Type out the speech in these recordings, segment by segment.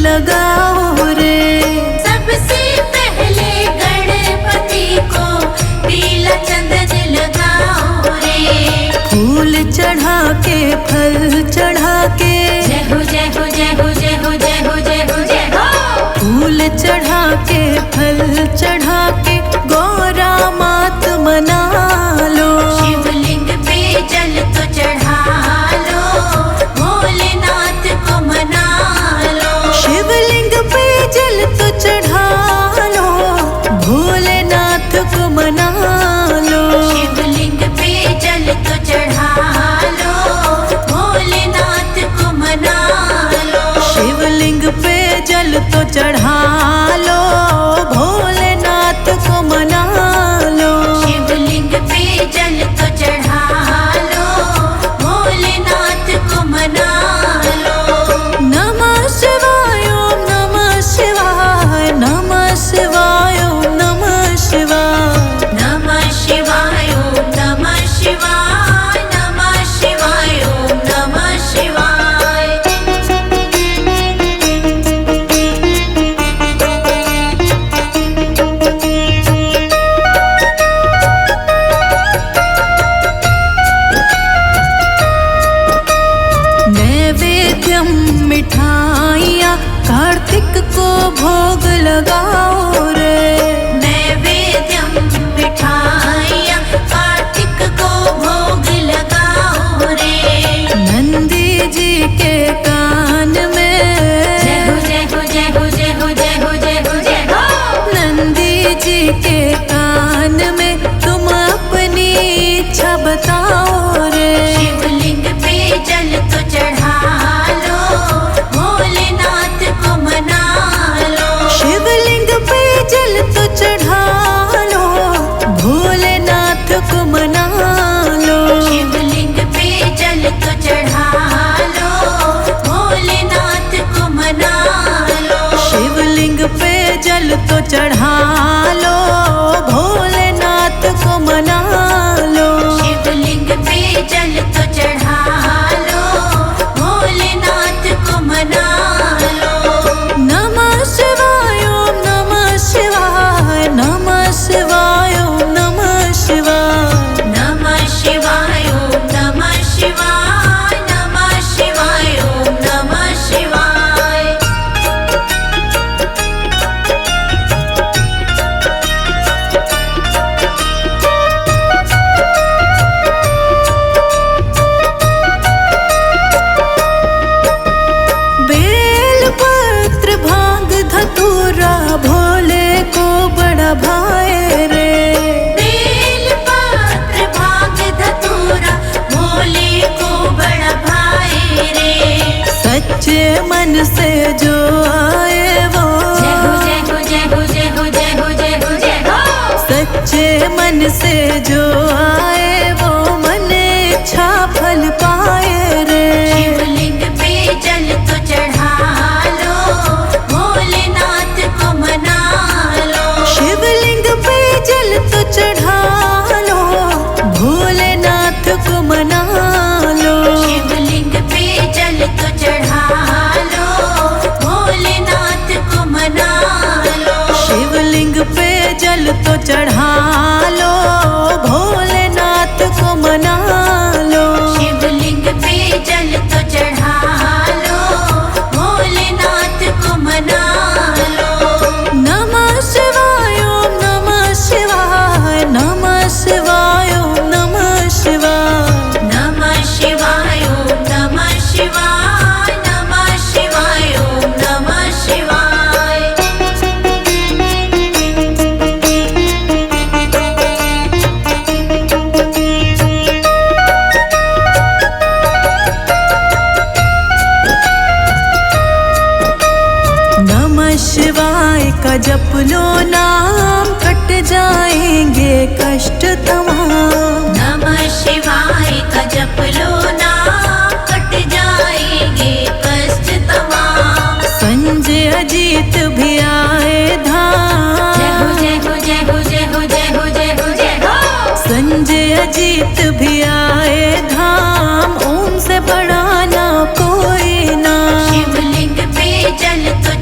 लगाओ रे। सबसे पहले गणपति को पीला चंदन लगाओ रे। फूल चढ़ा के फल चढ़ा के, जय हो जय हो जय हो जय हो जय हो जय हो जय हो। फूल चढ़ा के फल चढ़ा के गौरा मात मना लो। शिवलिंग पे जल तो चढ़ा लो, भोलेनाथ को मना लो। शिवलिंग पे जल तो चढ़ा लो, भोलेनाथ को मना लो। शिवलिंग पे जल तो चढ़ा लो, भोलेनाथ को मना लो। शिवलिंग पे जल तो चढ़ा लो, भोलेनाथ को मना लो। शिवलिंग पे जल तो चढ़ा लो, भोलेनाथ को मना लो। नमः शिवाय ओम नमः शिवाय, नमः शिवाय ओम नमः शिवाय। नमः शिवाय ओम नमः शिवाय, नमः शिवाय ओम नमः शिवाय। नैवेद्यम मिठाइयाँ कार्तिक को भोग लगाओ रे। नैवेद्यम मिठाइयाँ कार्तिक को भोग लगाओ रे। नंदी जी के कान में, जय हो जय हो जय हो जय हो जय हो जय हो जय हो। नंदी जी के कान में तुम अपनी इच्छा बताओ रे। शिवलिंग पे जल तो चढ़ा लो, भोलेनाथ को मना लो। शिवलिंग पे जल तो चढ़ा लो, भोलेनाथ को मना लो। शिवलिंग पे जल तो चढ़ा लो, भोलेनाथ को मना लो। शिवलिंग पे जल तो चढ़ा लो, भोलेनाथ को मना लो। शिवलिंग पे जल तो चढ़ा लो, भोलेनाथ को मना लो। नमः शिवाय ओम नमः शिवाय, नमः शिवाय ओम नमः शिवाय। नमः शिवाय ओम नमः शिवाय, नमः शिवाय ओम नमः शिवाय। बेल पत्र भांग धतूरा भोले को बड़ा भाए रे। बेल पत्र भांग धतूरा भोले को बड़ा भाई रे। सच्चे मन से जो आए वो, जय हो जय हो जय हो जय हो जय हो जय हो जय हो। सच्चे मन से जो आए वो मन इच्छा फल पाए रे। शिवलिंग पे जल तो चढ़ा लो, भोलेनाथ को मना लो। शिवलिंग पे जल तो चढ़ा लो, भोलेनाथ को मना लो। शिवलिंग पे जल तो चढ़ा लो, भोलेनाथ को मना लो। शिवलिंग पे जल तो चढ़ा लो, भोलेनाथ को मना लो। शिवलिंग पे जल तो चढ़ा लो, भोलेनाथ को मना लो। नमः शिवाय ओम नमः शिवाय, नमः शिवाय ओम नमः शिवाय। नमः शिवाय ओम नमः शिवाय, नमः शिवाय ओम नमः शिवाय। नमः शिवाय का जप लो नाम, कट जाएंगे कष्ट तमाम। नमः शिवाय का जप लो नाम, कट जाएंगे कष्ट तमाम। संजय अजीत भी आए धाम। जय हो जय हो जय हो जय हो जय हो जय हो जय हो। संजय अजीत भी आए धाम, ओम से बड़ा ना कोई नाम। शिवलिंग पे जल तो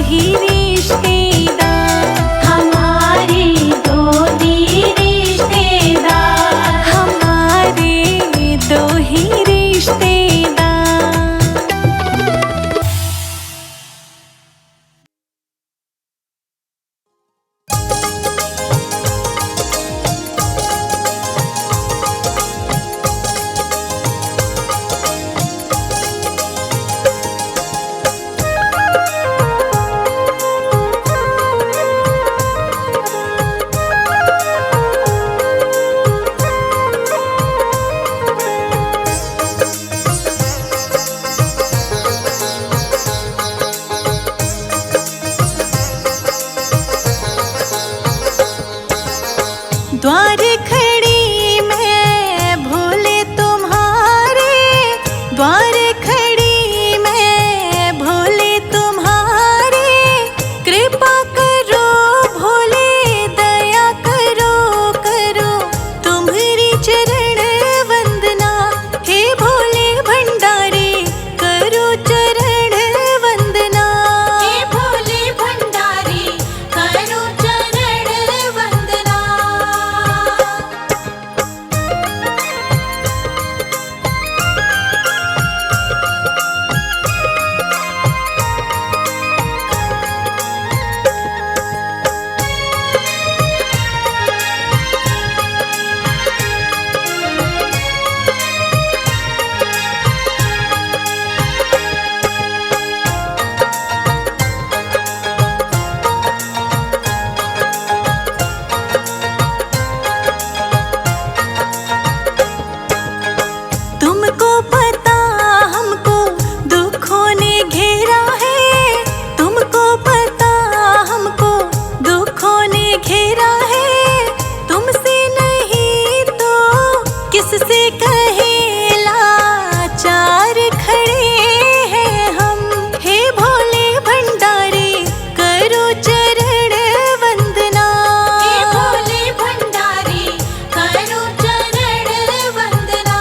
ही रिश्तेदार, हमारे दो ही रिश्तेदार, हमारे दो ही रिश्तेदार। द्वार खड़ी मैं भोले तुम्हारे, द्वार खड़ी मैं भोले तुम्हारे। कृपा करो भोले दया करो, करो तुम्हारी चरण वंदना। हे भोले भंडारे करो चरण वंदना, हे भोले भंडारी करो चरण वंदना। तुमको पता हमको दुखों ने घेरा है, तुमको पता हमको दुखों ने घेरा है। तुमसे नहीं तो किससे कहे लाचार खड़े हैं हम। हे भोले भंडारे करो चरण वंदना, हे भोले भंडारी करो चरण वंदना।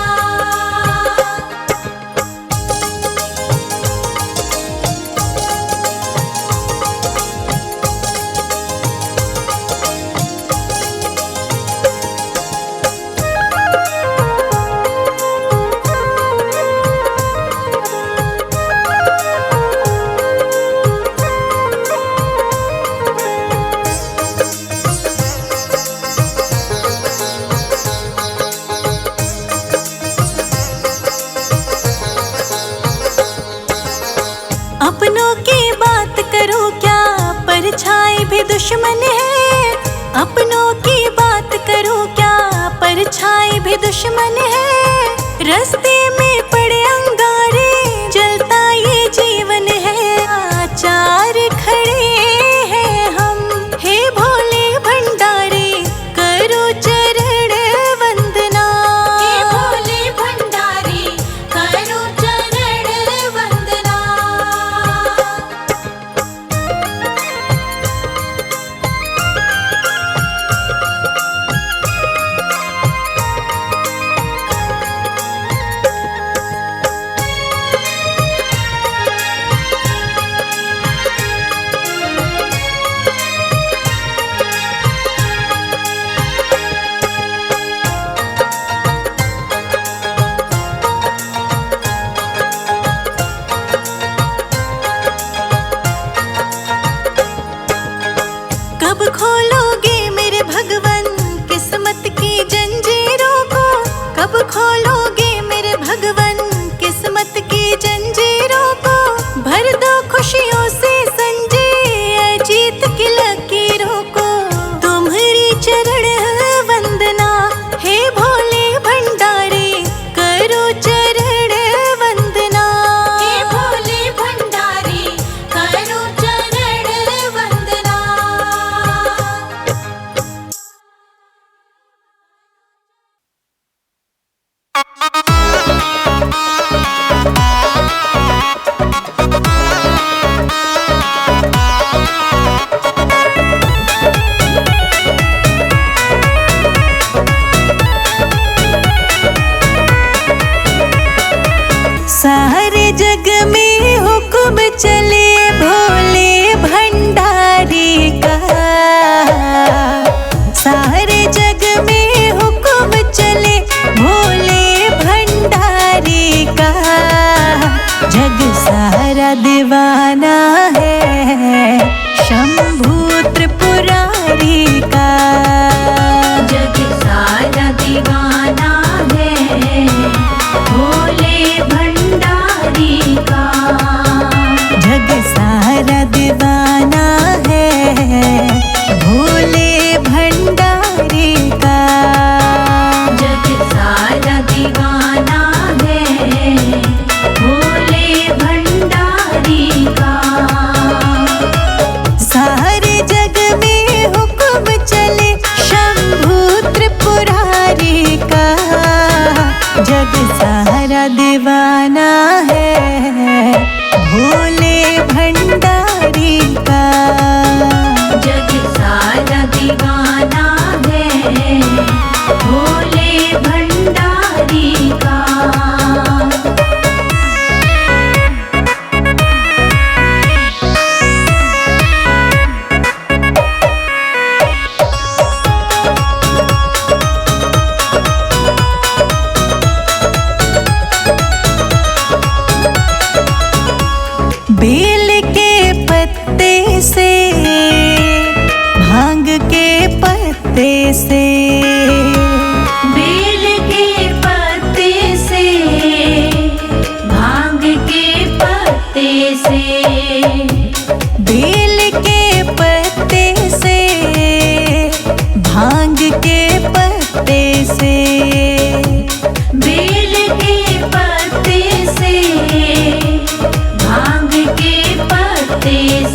अपनों की बात करो क्या परछाई भी दुश्मन है, अपनों की बात करो क्या परछाई भी दुश्मन है। रास्ते में पड़े अंगारे जलता ये जीवन है, आचार खड़े हैं हम। हे भोले भंडारे करो चरण वंदना, हे भोले भंडारी करो चरण वंदना। कब खोलोगे मेरे भगवन किस्मत की जंजीरों को, कब खोलोगे मेरे भगवन किस्मत की जंजीरों को। भर दो खुशियों से संजय अजीत की लकीरों को। तुम्हारी चरण वंदना हे भोले भंडारे करो चरण वंदना, हे भोले भंडारी करो चरण वंदना।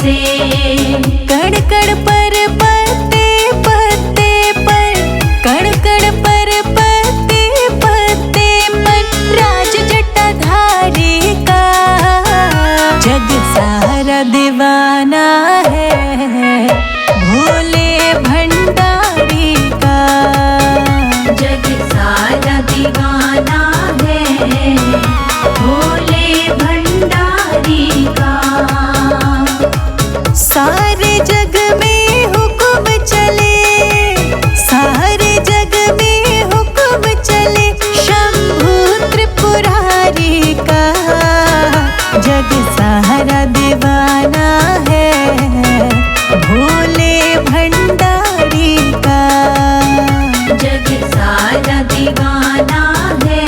से। कण कण पर पत्ते पत्ते पर, कण कण पर पत्ते पत्ते पर राज जटाधारी का जग सारा दीवाना है भोले भंडारी का। जग सारा दीवाना है भोले भंडारी का। सारे जग में हुक्म चले, सारे जग में हुक्म चले शंभू त्रिपुरारी का जग सारा दीवाना है भोले भंडारी का। जग सारा दीवाना है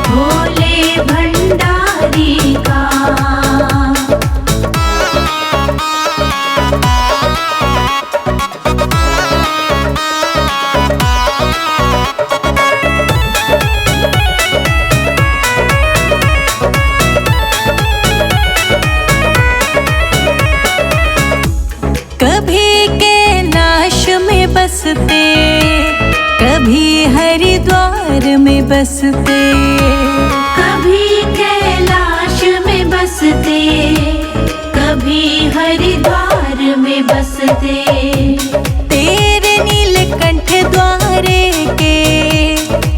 भोले भंडारी का। कभी कैलाश में बसते, कभी हरिद्वार में बसते, कभी कैलाश में बसते, कभी हरिद्वार में बसते। तेरे नीलकंठ द्वारे के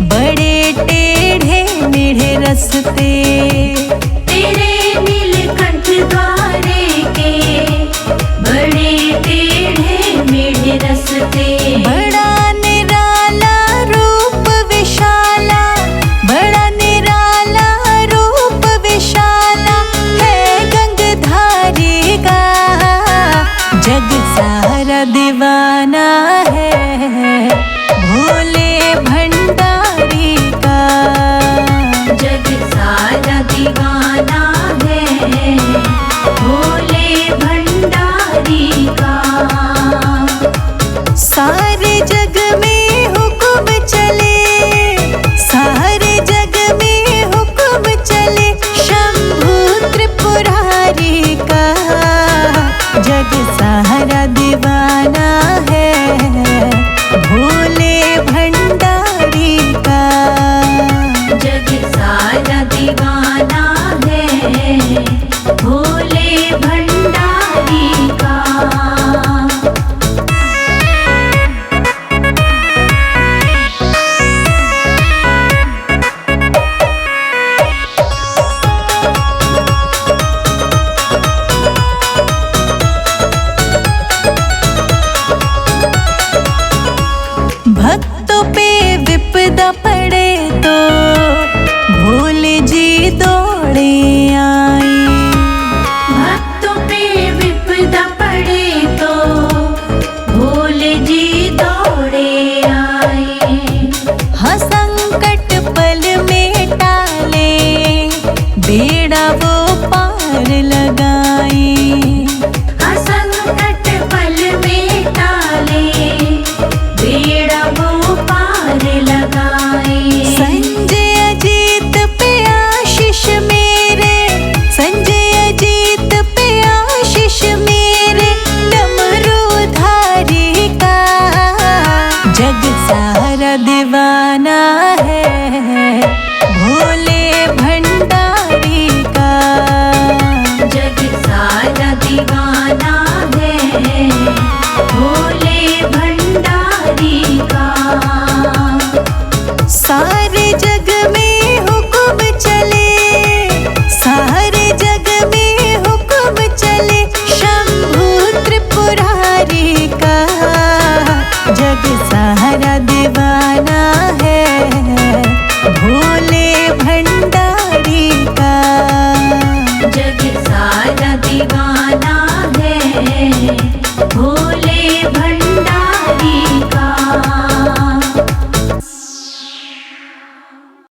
बड़े टेढ़े मेढ़े रस्ते। तेरे नीलकंठ द्वारे के बड़े टेढ़े मेढ़े रस्ते। बड़ा निराला रूप विशाला, बड़ा निराला रूप विशाला है गंगधारी का जग सारा दीवाना है भोले भंडारी का। जग सारा दीवाना है भोले भंडारी का। सारे जग में हुक्म चले, सारे जग में हुक्म चले शंभू त्रिपुरारी का जग सारा दीवाना है भोले भंडारी का। जग सारा दीवाना है भोले भंडारी का। भक्तों पे विपदा पड़े तो भोले जी दौड़े आई। भक्तों पे विपदा पड़े तो भोले जी दौड़े आए। हाँ संकट पल में टाले बेड़ा वो पार लगाई। असंकट पल में टाले बेड़ा वो पार लगाए। संजय अजीत पे आशीष मेरे, संजय अजीत पे आशीष मेरे डमरूधारी का जग सारा दीवाना है भोले भंडारी का। जग सारा दीवाना